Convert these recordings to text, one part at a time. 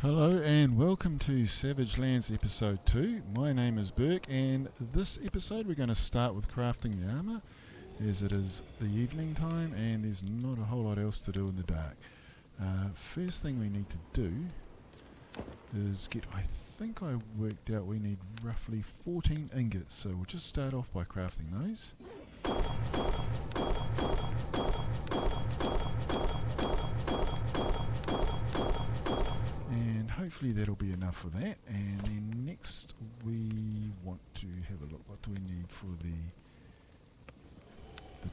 Hello and welcome to Savage Lands episode 2. My name is Burke, and this episode we're going to start with crafting the armour, as it is the evening time and there's not a whole lot else to do in the dark. First thing we need to do is I think I worked out we need roughly 14 ingots, so we'll just start off by crafting those. Hopefully that'll be enough for that, and then next we want to have a look. What do we need for the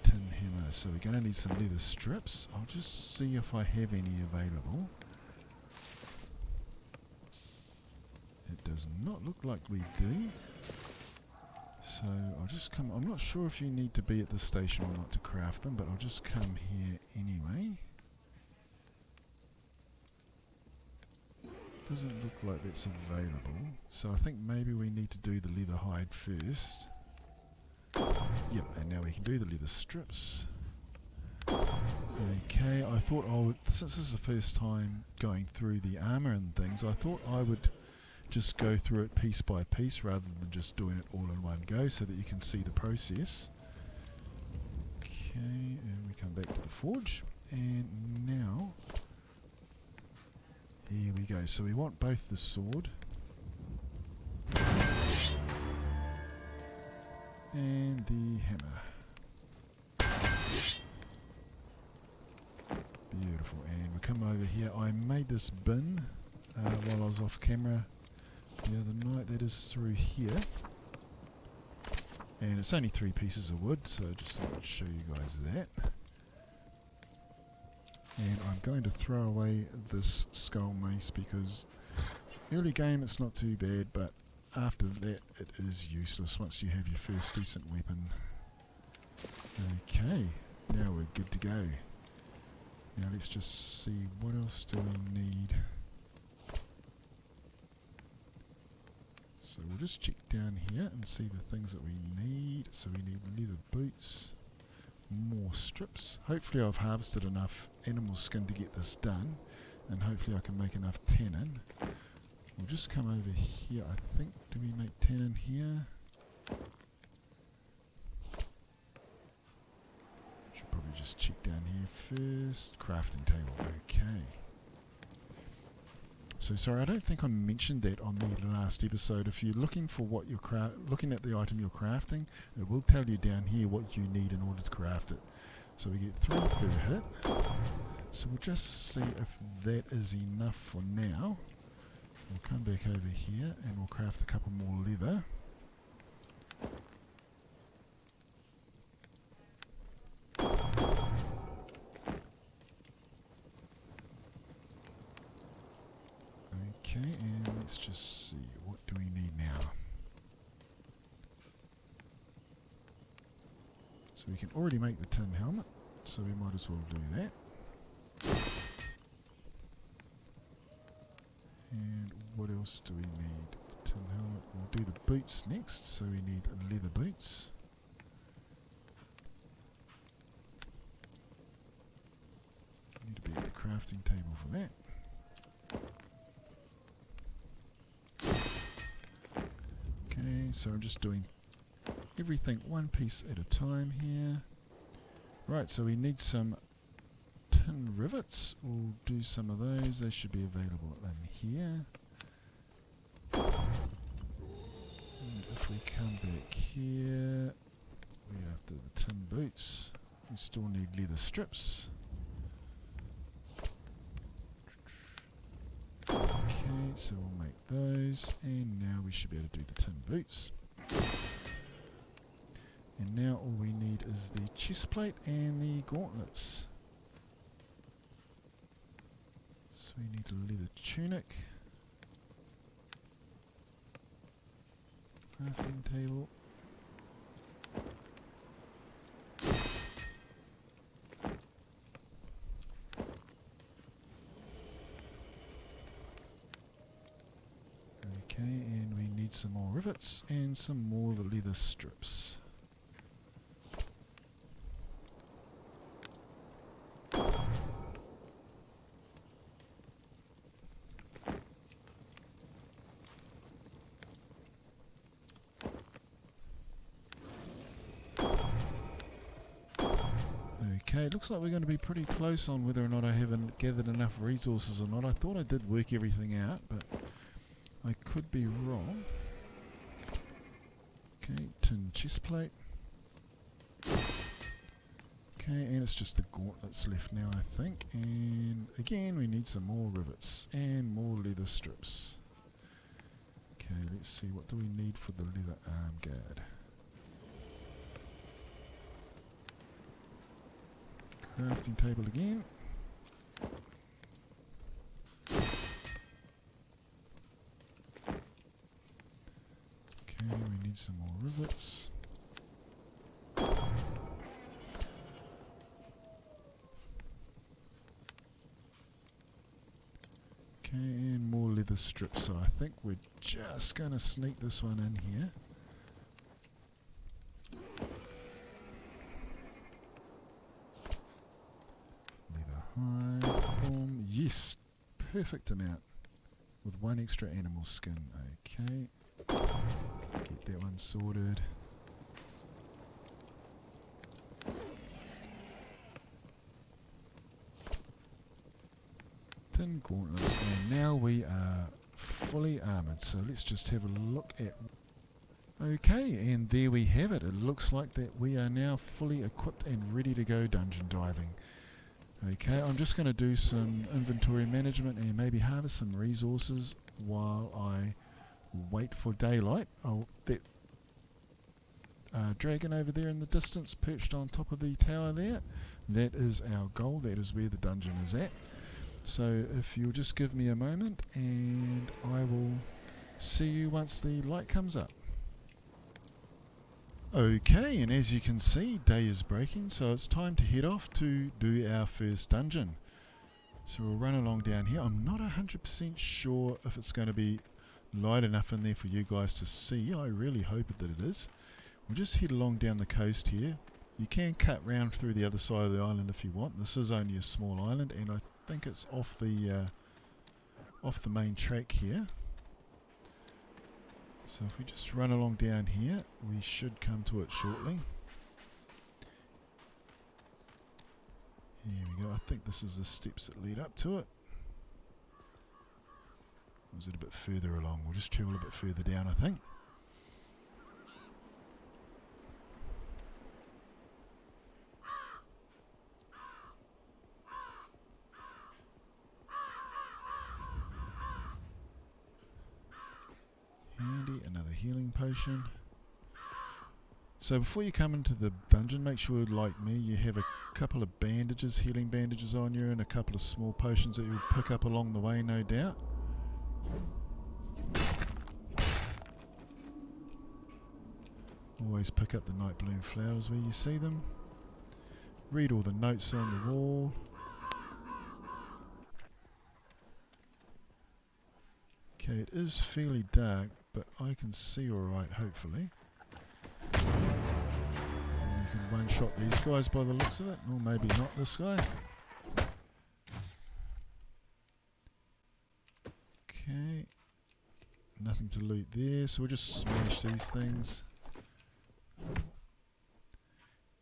tin hammer? So we're going to need some leather strips. I'll just see if I have any available. It does not look like we do. So I'll just come. I'm not sure if you need to be at the station or not to craft them, but I'll just come here anyway. Doesn't look like that's available, so I think maybe we need to do the leather hide first. Yep, and now we can do the leather strips. Okay, I thought since this is the first time going through the armour and things, I thought I would just go through it piece by piece rather than just doing it all in one go, so that you can see the process. Okay, and we come back to the forge, and now here we go. So we want both the sword and the hammer. Beautiful. And we come over here. I made this bin while I was off camera the other night. That is through here. And it's only 3 pieces of wood, so just thought I'd show you guys that. And I'm going to throw away this skull mace because early game it's not too bad, but after that it is useless once you have your first decent weapon. Okay, now we're good to go. Now let's just see, what else do we need? So we'll just check down here and see the things that we need. So we need leather boots, more strips. Hopefully I've harvested enough animal skin to get this done, and hopefully I can make enough tannin. We'll just come over here. I think, do we make tannin here? Should probably just check down here first. Crafting table, okay. So sorry, I don't think I mentioned that on the last episode. If you're looking for what you're looking at the item you're crafting, it will tell you down here what you need in order to craft it. So we get 3 per hit. So we'll just see if that is enough for now. We'll come back over here and we'll craft a couple more leather. Okay, and let's just see, what do we need now? So we can already make the tin helmet, so we might as well do that. And what else do we need? The tin helmet. We'll do the boots next, so we need leather boots. Need to be at the crafting table for that. Okay, so I'm just doing everything one piece at a time here. Right, so we need some tin rivets. We'll do some of those. They should be available in here. And if we come back here, we're after the tin boots. We still need leather strips. Okay, so we'll make those, and now we should be able to do the tin boots. And now all we need is the chest plate and the gauntlets. So we need a leather tunic, crafting table, okay, and we need some more rivets and some more of the leather strips. Okay, it looks like we're going to be pretty close on whether or not I haven't gathered enough resources or not. I thought I did work everything out, but I could be wrong. Okay, tin chest plate. Okay, and it's just the gauntlets left now, I think. And again, we need some more rivets and more leather strips. Okay, let's see, what do we need for the leather arm guard? Crafting table again. Okay, we need some more rivets. Okay, and more leather strips. So I think we're just going to sneak this one in here. Leather hide, boom, yes, perfect amount. With one extra animal skin, okay. Get that one sorted. Tin gauntlets, and now we are fully armoured, so let's just have a look at... Okay, and there we have it. It looks like that we are now fully equipped and ready to go dungeon diving. Okay, I'm just going to do some inventory management and maybe harvest some resources while I wait for daylight. Oh, that dragon over there in the distance, perched on top of the tower there, that is our goal. That is where the dungeon is at. So if you'll just give me a moment and I will see you once the light comes up. Okay, and as you can see, day is breaking, so it's time to head off to do our first dungeon. So we'll run along down here. I'm not 100% sure if it's going to be light enough in there for you guys to see. I really hope that it is. We'll just head along down the coast here. You can cut round through the other side of the island if you want. This is only a small island, and I think it's off the main track here. So if we just run along down here, we should come to it shortly. Here we go. I think this is the steps that lead up to it. Or is it a bit further along? We'll just travel a bit further down, I think. Handy, another healing potion. So before you come into the dungeon, make sure, like me, you have a couple of bandages, healing bandages on you, and a couple of small potions that you'll pick up along the way, no doubt. Always pick up the night bloom flowers where you see them. Read all the notes on the wall. Okay, it is fairly dark, but I can see alright, hopefully. And you can one-shot these guys by the looks of it, or maybe not this guy. Okay, nothing to loot there, so we'll just smash these things.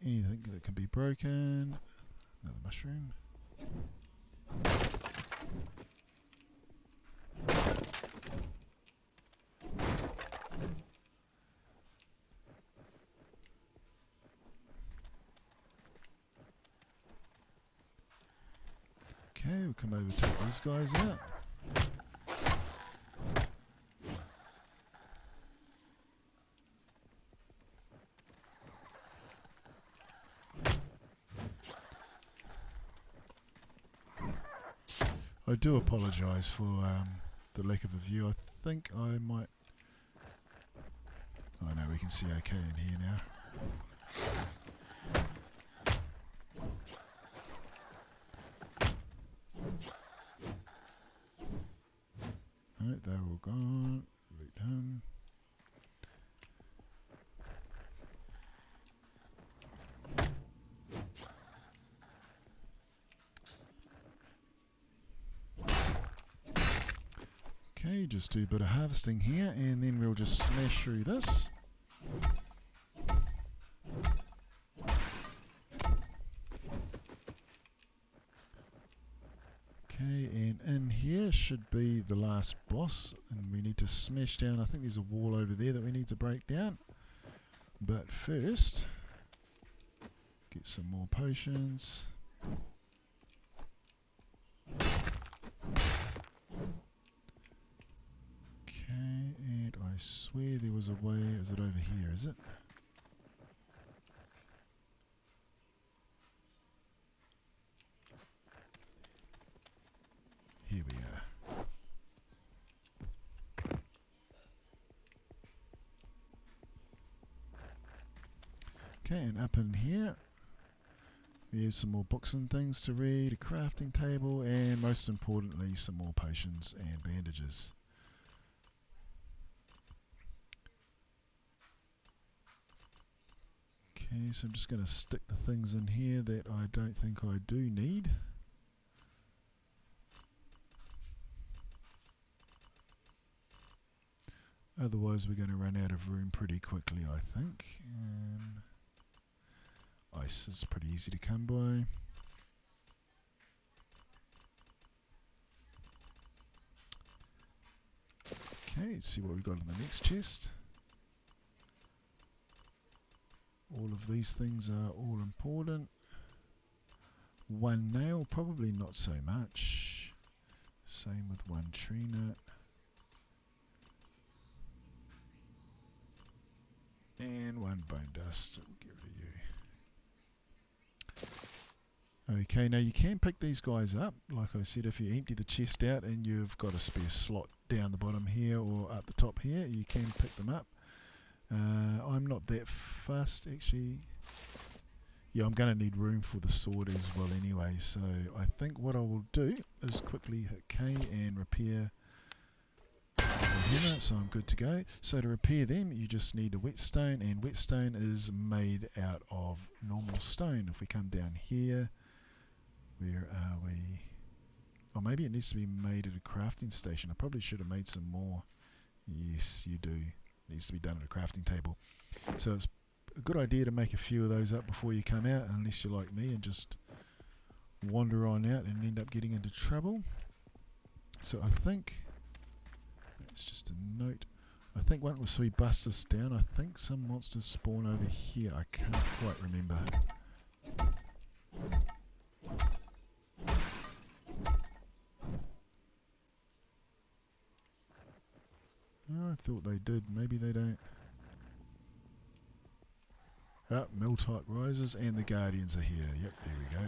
Anything that can be broken. Another mushroom. Okay, we'll come over and take these guys out. I do apologise for the lack of a view. I think I might... Oh no, we can see okay in here now. Alright, they're all gone. Loot him. Okay, just do a bit of harvesting here and then we'll just smash through this. should be the last boss, and we need to smash down. I think there's a wall over there that we need to break down. But first, get some more potions. Okay, and I swear there was a way. Is it over here, is it? Here we are. Okay, and up in here we have some more books and things to read, a crafting table, and most importantly some more potions and bandages. Okay, so I'm just going to stick the things in here that I don't think I do need. Otherwise we're going to run out of room pretty quickly, I think. Ice is pretty easy to come by. Okay, let's see what we've got in the next chest. All of these things are all important. One nail, probably not so much. Same with one tree nut. And one bone dust. We'll get rid of you. Okay, now you can pick these guys up. Like I said, if you empty the chest out and you've got a spare slot down the bottom here or up the top here, you can pick them up. I'm not that fussed actually. Yeah, I'm going to need room for the sword as well anyway, so I think what I will do is quickly hit K and repair the hammer, so I'm good to go. So to repair them you just need a whetstone, and whetstone is made out of normal stone. If we come down here, where are we? Or maybe it needs to be made at a crafting station. I probably should have made some more. Yes, you do. It needs to be done at a crafting table. So it's a good idea to make a few of those up before you come out, unless you're like me and just wander on out and end up getting into trouble. So I think, it's just a note, I think once we bust this down, I think some monsters spawn over here. I can't quite remember. Oh, I thought they did. Maybe they don't. Ah, Miltype rises and the Guardians are here. Yep, there we go.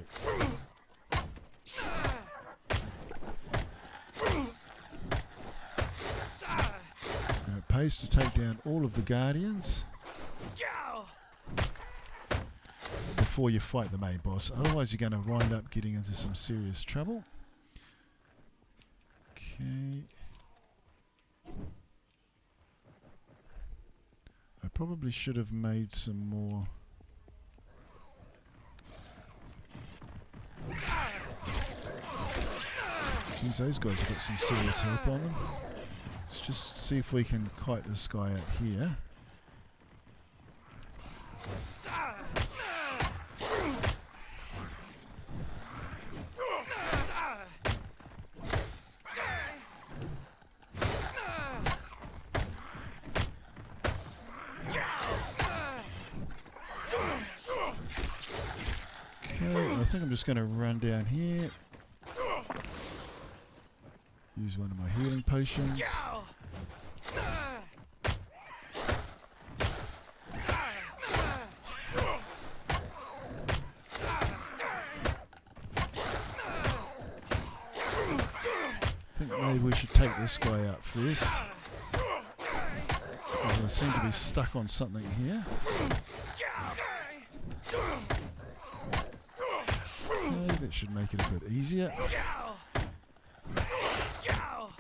Now it pays to take down all of the Guardians before you fight the main boss. Otherwise you're going to wind up getting into some serious trouble. Okay. I probably should have made some more. Geez, those guys have got some serious health on them. Let's just see if we can kite this guy out here. I think I'm just going to run down here, use one of my healing potions. I think maybe we should take this guy out first, because I seem to be stuck on something here. Okay, that should make it a bit easier.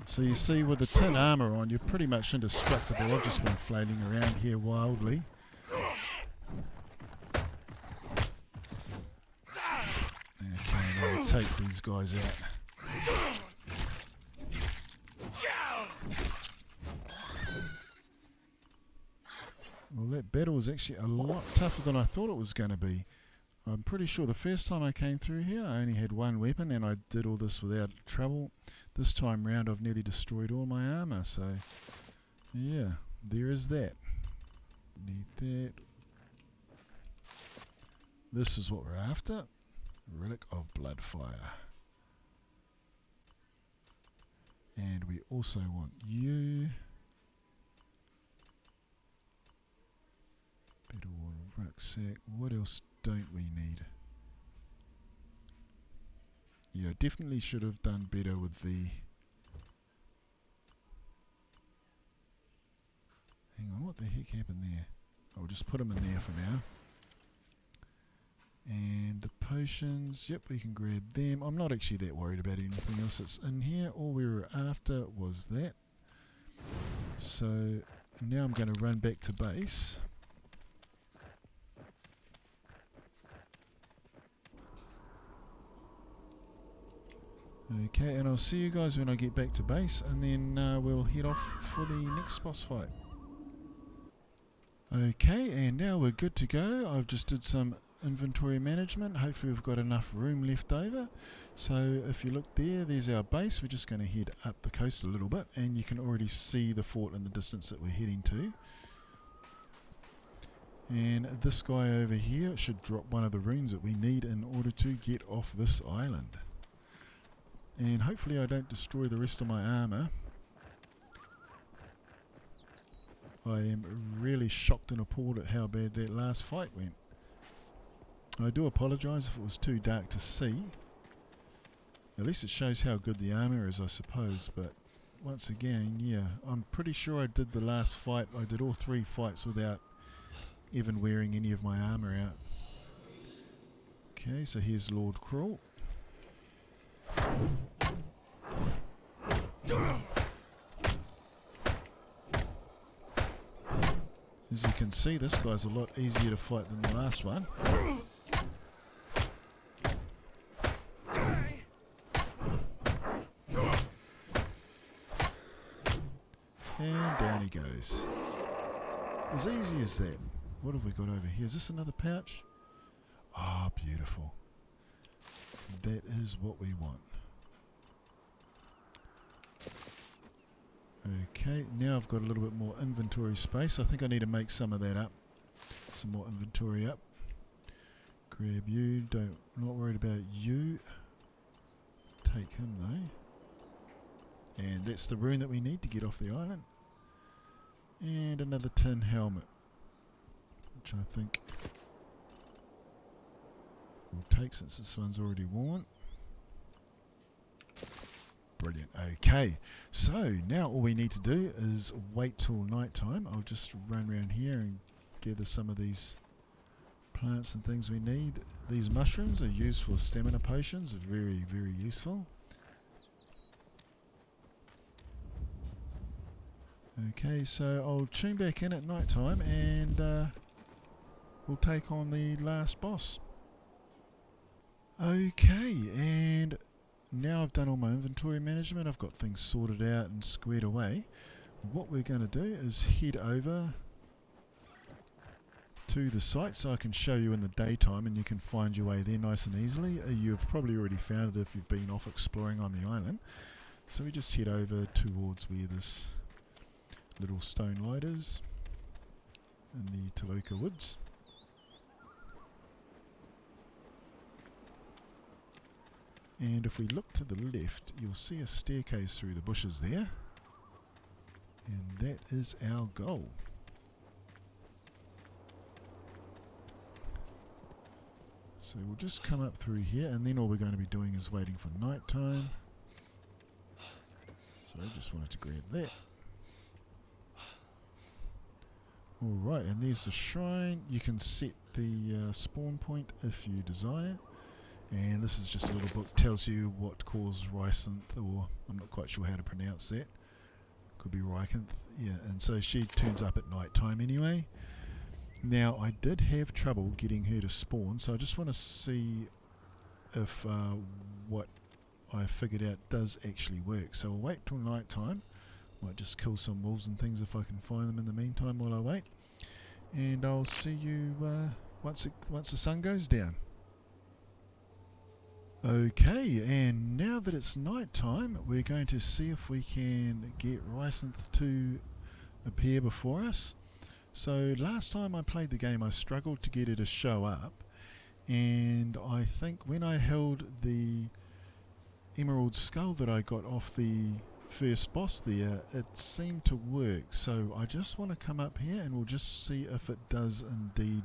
So you see, with the tin armour on, you're pretty much indestructible. I've just been flailing around here wildly. Okay, now we'll take these guys out. Well, that battle was actually a lot tougher than I thought it was going to be. I'm pretty sure the first time I came through here I only had one weapon and I did all this without trouble. This time round I've nearly destroyed all my armour, so yeah, there is that. Need that. This is what we're after. Relic of Bloodfire. And we also want you. Better water rucksack. What else don't we need? Yeah, definitely should have done better with the... Hang on, what the heck happened there? I'll just put them in there for now. And the potions, yep, we can grab them. I'm not actually that worried about anything else that's in here. All we were after was that. So now I'm going to run back to base. Okay, and I'll see you guys when I get back to base, and then we'll head off for the next boss fight. Okay, and now we're good to go. I've just did some inventory management. Hopefully we've got enough room left over. So if you look there, there's our base. We're just going to head up the coast a little bit, and you can already see the fort in the distance that we're heading to. And this guy over here should drop one of the runes that we need in order to get off this island. And hopefully I don't destroy the rest of my armour. I am really shocked and appalled at how bad that last fight went. I do apologise if it was too dark to see. At least it shows how good the armour is, I suppose, but once again, yeah, I'm pretty sure I did the last fight. I did all 3 fights without even wearing any of my armour out. Okay, so here's Lord Crawl. As you can see, this guy's a lot easier to fight than the last one. And down he goes. As easy as that. What have we got over here? Is this another pouch? Ah, beautiful. That is what we want. Okay, now I've got a little bit more inventory space. I think I need to make some of that up. Some more inventory up. Grab you. Not worried about you. Take him though. And that's the rune that we need to get off the island. And another tin helmet, which I think we'll take since this one's already worn. Brilliant. Okay, so now all we need to do is wait till night time. I'll just run around here and gather some of these plants and things we need. These mushrooms are used for stamina potions, very, very useful. Okay, so I'll tune back in at night time and we'll take on the last boss. Okay, and now I've done all my inventory management, I've got things sorted out and squared away. What we're going to do is head over to the site so I can show you in the daytime and you can find your way there nice and easily. You've probably already found it if you've been off exploring on the island. So we just head over towards where this little stone light is in the Taloka Woods. And if we look to the left, you'll see a staircase through the bushes there. And that is our goal. So we'll just come up through here, and then all we're going to be doing is waiting for night time. So I just wanted to grab that. Alright, and there's the shrine. You can set the spawn point if you desire. And this is just a little book, tells you what caused Rycnth, or I'm not quite sure how to pronounce that. Could be Rycnth, yeah, and so she turns up at night time anyway. Now, I did have trouble getting her to spawn, so I just want to see if what I figured out does actually work. So we'll wait till night time. Might just kill some wolves and things if I can find them in the meantime while I wait. And I'll see you once the sun goes down. Okay, and now that it's night time, we're going to see if we can get Rycnth to appear before us. So last time I played the game I struggled to get her to show up, and I think when I held the emerald skull that I got off the first boss there, it seemed to work. So I just want to come up here and we'll just see if it does indeed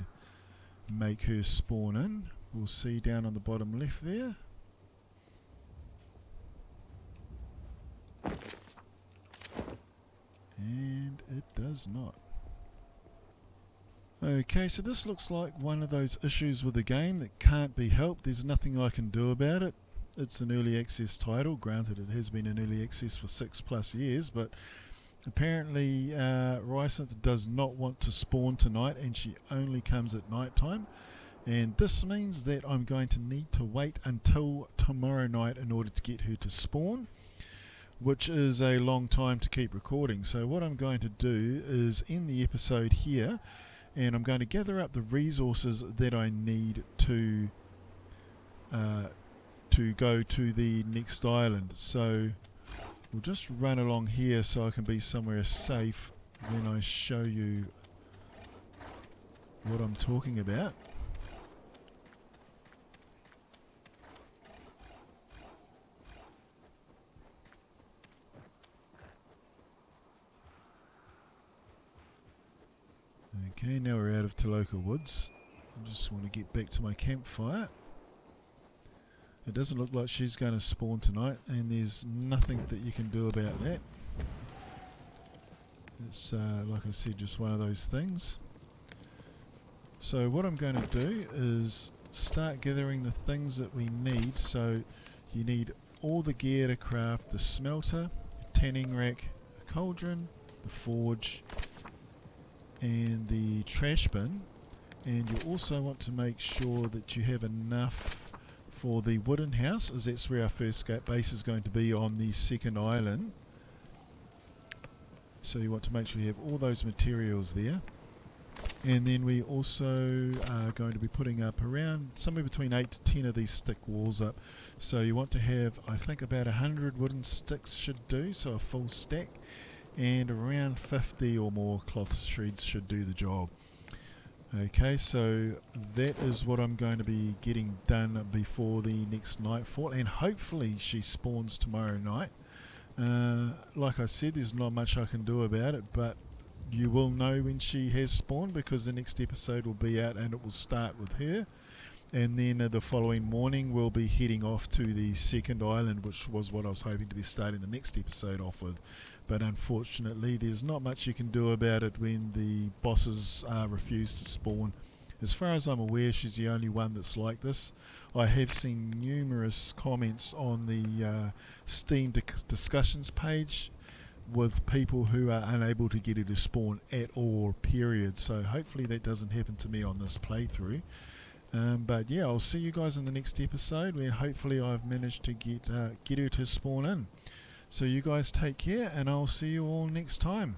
make her spawn in. We'll see down on the bottom left there. And it does not. Okay, so this looks like one of those issues with the game that can't be helped. There's nothing I can do about it. It's an early access title. Granted, it has been in early access for 6+ years, but apparently Rycnth does not want to spawn tonight, and she only comes at night time. And this means that I'm going to need to wait until tomorrow night in order to get her to spawn, which is a long time to keep recording. So what I'm going to do is end the episode here, and I'm going to gather up the resources that I need to go to the next island. So we'll just run along here so I can be somewhere safe when I show you what I'm talking about. Okay, now we're out of Taloka Woods. I just want to get back to my campfire. It doesn't look like she's going to spawn tonight, and there's nothing that you can do about that. It's, like I said, just one of those things. So what I'm going to do is start gathering the things that we need. So you need all the gear to craft the smelter, tanning rack, the cauldron, the forge, and the trash bin. And you also want to make sure that you have enough for the wooden house, as that's where our first base is going to be on the second island. So you want to make sure you have all those materials there. And then we also are going to be putting up around somewhere between 8 to 10 of these stick walls up. So you want to have, I think, about 100 wooden sticks should do, so a full stack, and around 50 or more cloth shreds should do the job. Okay, so that is what I'm going to be getting done before the next nightfall, and hopefully she spawns tomorrow night. Like I said, there's not much I can do about it, but you will know when she has spawned, because the next episode will be out and it will start with her. And then the following morning we'll be heading off to the second island, which was what I was hoping to be starting the next episode off with. But unfortunately there's not much you can do about it when the bosses refuse to spawn. As far as I'm aware, she's the only one that's like this. I have seen numerous comments on the Steam discussions page with people who are unable to get her to spawn at all, period. So hopefully that doesn't happen to me on this playthrough. But yeah, I'll see you guys in the next episode, where hopefully I've managed to get her to spawn in. So you guys take care, and I'll see you all next time.